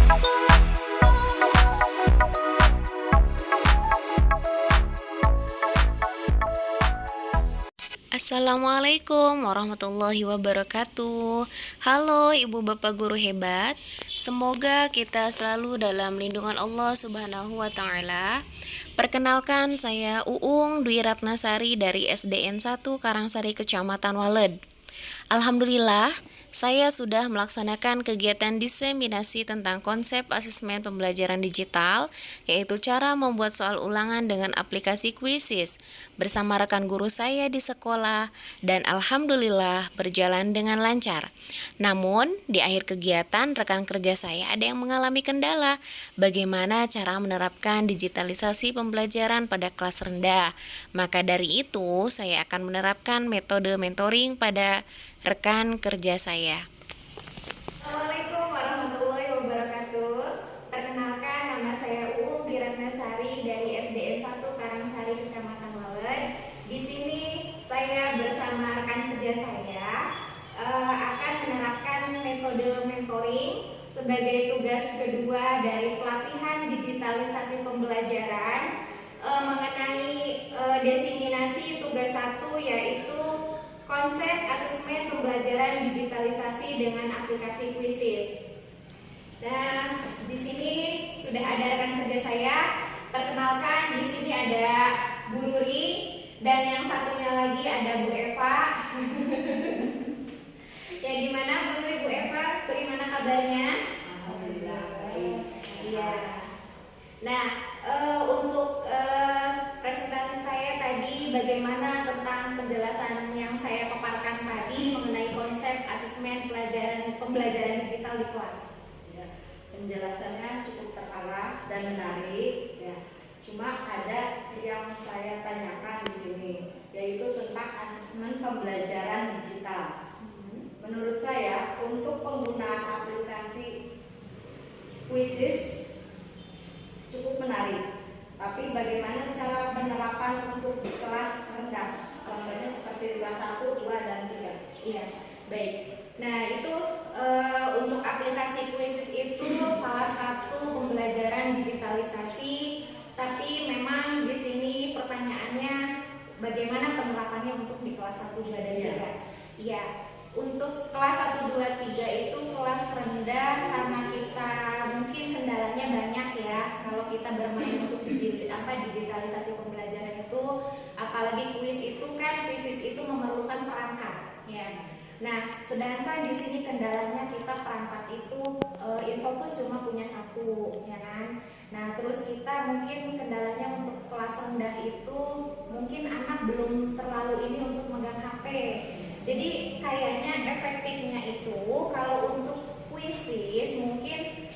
Assalamualaikum warahmatullahi wabarakatuh. Halo Ibu Bapak guru hebat. Semoga kita selalu dalam lindungan Allah Subhanahu wa taala. Perkenalkan, saya Uung Dwi Ratnasari dari SDN 1 Karangsari Kecamatan Waled. Alhamdulillah, saya sudah melaksanakan kegiatan diseminasi tentang konsep asesmen pembelajaran digital, yaitu cara membuat soal ulangan dengan aplikasi Quizzes bersama rekan guru saya di sekolah, dan alhamdulillah berjalan dengan lancar. Namun, di akhir kegiatan rekan kerja saya ada yang mengalami kendala. Bagaimana cara menerapkan digitalisasi pembelajaran pada kelas rendah? Maka dari itu, saya akan menerapkan metode mentoring pada rekan kerja saya. Assalamualaikum warahmatullahi wabarakatuh. Perkenalkan, nama saya Uung Dwi Ratnasari dari SDN 1 Karangsari Kecamatan Waled. Di sini saya bersama rekan kerja saya akan menerapkan metode mentoring sebagai tugas kedua dari pelatihan digitalisasi pembelajaran mengenai diseminasi tugas 1, yaitu konsep asesmen pembelajaran digitalisasi dengan aplikasi Quizzes. Nah, di sini sudah ada rekan kerja saya. Perkenalkan, di sini ada Bu Nuri dan yang satunya lagi ada Bu Eva. Ya, gimana Bu Nuri, Bu Eva? Bagaimana kabarnya? Alhamdulillah baik. Iya. Nah, untuk presentasi saya tadi, bagaimana tentang penjelasan yang saya paparkan tadi mengenai konsep asesmen pembelajaran digital di kelas. Ya, penjelasannya cukup terarah dan menarik. Ya, cuma ada yang saya tanyakan di sini, yaitu tentang asesmen pembelajaran digital. Menurut saya, untuk penggunaan aplikasi Quizzes cukup menarik. Tapi bagaimana cara penerapan untuk kelas rendah? Contohnya seperti kelas 1, 2, dan 3. Iya, baik. Nah, itu untuk aplikasi Quizzes itu salah satu pembelajaran digitalisasi, tapi memang di sini pertanyaannya bagaimana penerapannya untuk di kelas 1, 2, dan 3. Iya, untuk kelas 1, 2, 3 itu kelas rendah karena kita mungkin kendalanya banyak ya kalau kita bermain untuk digitalisasi pembelajaran itu, apalagi quiz itu kan itu memerlukan perangkat ya. Nah, sedangkan di sini kendalanya kita perangkat itu Infocus cuma punya 1 ya kan. Nah, terus kita mungkin kendalanya untuk kelas rendah itu mungkin anak belum terlalu ini untuk megang HP. Jadi kayaknya efektifnya itu kalau untuk Quizzes mungkin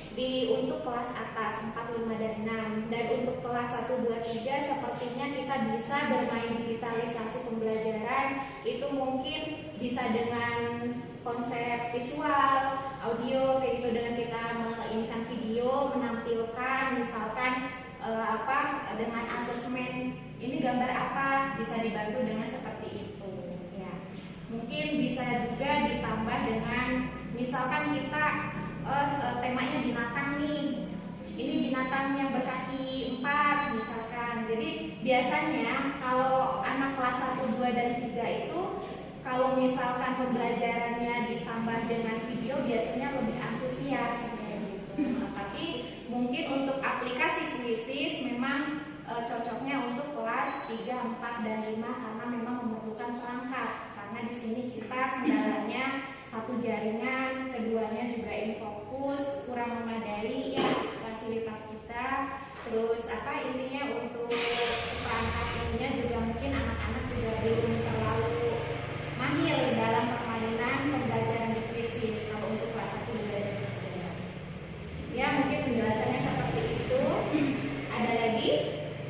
untuk kelas atas 4, 5, dan 6, dan untuk kelas 1, 2, 3 sepertinya kita bisa bermain digitalisasi pembelajaran itu mungkin bisa dengan konsep visual, audio kayak gitu, dengan kita menginkan video, menampilkan misalkan dengan asesmen ini gambar apa, bisa dibantu dengan seperti itu ya. Mungkin bisa juga ditambah dengan misalkan kita temanya binatang nih, ini binatang yang berkaki 4 misalkan. Jadi biasanya kalau anak kelas 1, 2, dan 3 itu kalau misalkan pembelajarannya ditambah dengan video biasanya lebih antusias gitu. Tapi mungkin untuk aplikasi Quizzes memang cocoknya untuk kelas 3, 4, dan 5 karena memang memerlukan perangkat. Karena di sini kita kendalanya 1 jaringan, keduanya juga Infocus kurang memadai ya fasilitas kita. Terus intinya untuk perangkat ininya juga mungkin anak-anak juga belum terlalu mahir dalam permainan pembelajaran di Quizzes kalau untuk kelas 1, 2, dan 3. Ya, mungkin penjelasannya seperti itu. Ada lagi?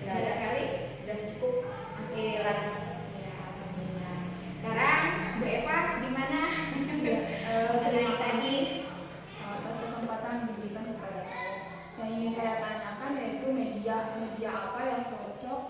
Nggak Ada kali? Udah cukup. Oke, jelas. Ya, alhamdulillah. Sekarang Bu Eva gimana? Dari tadi atas kesempatan diberikan kepada saya. Yang ingin saya tanyakan yaitu media apa yang cocok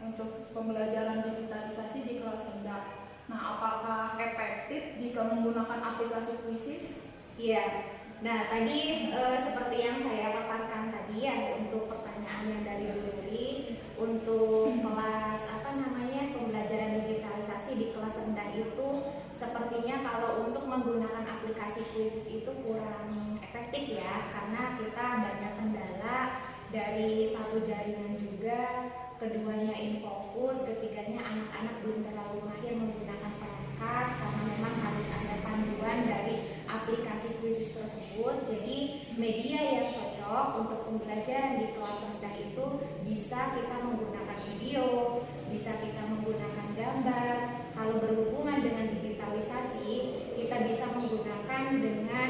untuk pembelajaran digitalisasi di kelas rendah. Nah, apakah efektif jika menggunakan aplikasi Quizzes? iya, Nah, tadi seperti yang saya paparkan tadi ya untuk pertanyaan yang dari Bu Lili untuk kelas pembelajaran digitalisasi di kelas rendah itu sepertinya kalau untuk menggunakan aplikasi Quizzes itu kurang efektif ya karena kita banyak kendala dari satu jaringan juga, keduanya infokus, ketiganya anak-anak belum terlalu mahir menggunakan perangkat karena memang harus ada panduan dari aplikasi Quizzes tersebut. Jadi media yang cocok untuk pembelajaran di kelas rendah itu bisa kita menggunakan video, bisa kita menggunakan gambar. Kalau berhubungan dengan digitalisasi, kita bisa menggunakan dengan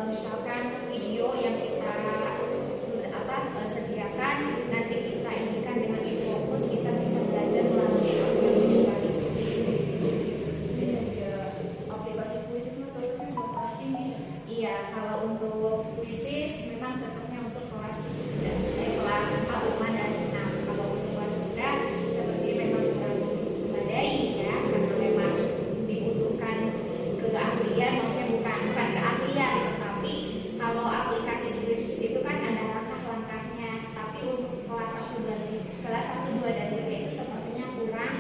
misalkan video yang kita sediakan, nanti kita inikan dengan infokus, kita bisa belajar melalui audio visual itu. Aplikasi Quizzes itu cocoknya buat kelas tinggi ya? Iya, kalau untuk Quizzes memang cocoknya untuk kelas 4, 5, dan 6. Kalau untuk kelas rendah seperti memang kurang memadai ya, karena memang dibutuhkan keahlian, maksudnya bukan keahlian, tetapi kalau aplikasi Quizzes itu kan ada langkah-langkahnya. Tapi untuk kelas 1, 2, dan 3 itu sepertinya kurang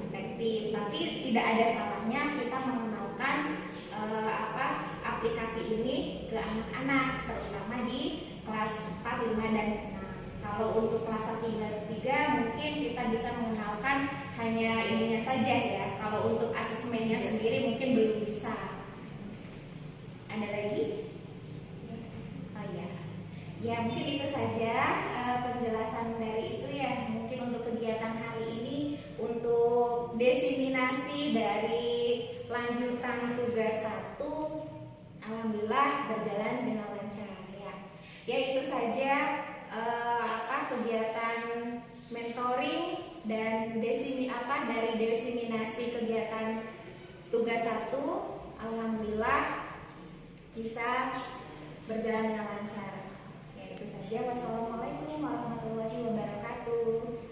efektif. Tapi tidak ada salahnya kita mengenalkan aplikasi ini ke anak-anak, terutama di kelas 4, 5, dan 6. Kalau untuk kelas 1, 2, 3 mungkin kita bisa mengenalkan hanya ininya saja ya. Kalau untuk asesmennya sendiri mungkin belum bisa. Ada lagi? Oh ya. Ya mungkin itu saja penjelasan dari itu ya. Mungkin untuk kegiatan hari ini untuk diseminasi dari lanjutan tugas 1 alhamdulillah berjalan dengan lancar ya. Ya itu saja kegiatan mentoring dan dari diseminasi kegiatan tugas 1 alhamdulillah bisa berjalan dengan lancar. Ya itu saja. Wassalamualaikum warahmatullahi wabarakatuh.